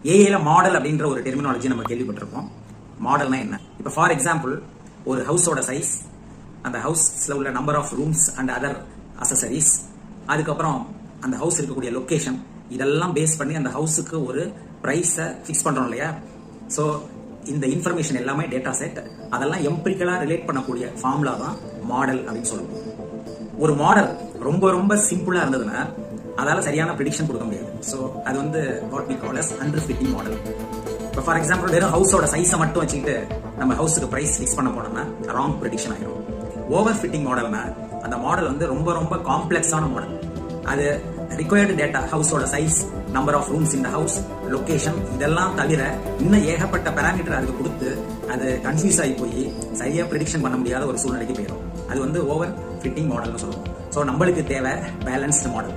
ஏஐல model அப்படின்ற ஒரு terminology நம்ம கேள்விப்பட்டிருப்போம். மாடல்னா என்ன? இப்போ ஃபார் எக்ஸாம்பிள் ஒரு ஹவுஸோட சைஸ், அந்த ஹவுஸ்ல உள்ள number of rooms and other accessories, அதுக்கப்புறம் அந்த ஹவுஸ் இருக்கக்கூடிய லொகேஷன், இதெல்லாம் பேஸ் பண்ணி அந்த ஹவுஸுக்கு ஒரு பிரைஸை ஃபிக்ஸ் பண்றோம் இல்லையா? ஸோ இந்த இன்ஃபர்மேஷன் எல்லாமே டேட்டா செட், அதெல்லாம் எம்பிரிக்கலா ரிலேட் பண்ணக்கூடிய ஃபார்முலா தான் மாடல் அப்படின்னு சொல்லுவோம். ஒரு மாடல் ரொம்ப ரொம்ப சிம்பிளா இருந்ததுன்னா அதால சரியான ப்ரெடிக்ஷன் கொடுக்க முடியாது. ஸோ அது வந்து what we call as under fitting model. இப்போ ஃபார் எக்ஸாம்பிள் வெறும் ஹவுஸோட சைஸை மட்டும் வச்சுக்கிட்டு நம்ம ஹவுஸுக்கு பிரைஸ் ஃபிக்ஸ் பண்ண போனோம்னா ராங் ப்ரெடிக்ஷன் ஆகிடும். ஓவர் ஃபிட்டிங் மாடல்னா அந்த மாடல் வந்து ரொம்ப ரொம்ப காம்ப்ளெக்ஸான மாடல். அது ரிக்வயர்டு டேட்டா, ஹவுஸோட சைஸ், நம்பர் ஆஃப் ரூம்ஸ் இந்த ஹவுஸ், லொகேஷன், இதெல்லாம் தவிர இன்னும் ஏகப்பட்ட பேராமீட்டர் அதுக்கு கொடுத்து அது கன்ஃபியூஸ் ஆகி போய் சரியா ப்ரெடிக்ஷன் பண்ண முடியாத ஒரு சூழ்நிலைக்கு போயிடும். அது வந்து ஓவர் ஃபிட்டிங் மாடல்னு சொல்லுவோம். ஸோ நம்மளுக்கு தேவை பேலன்ஸ்டு மாடல்.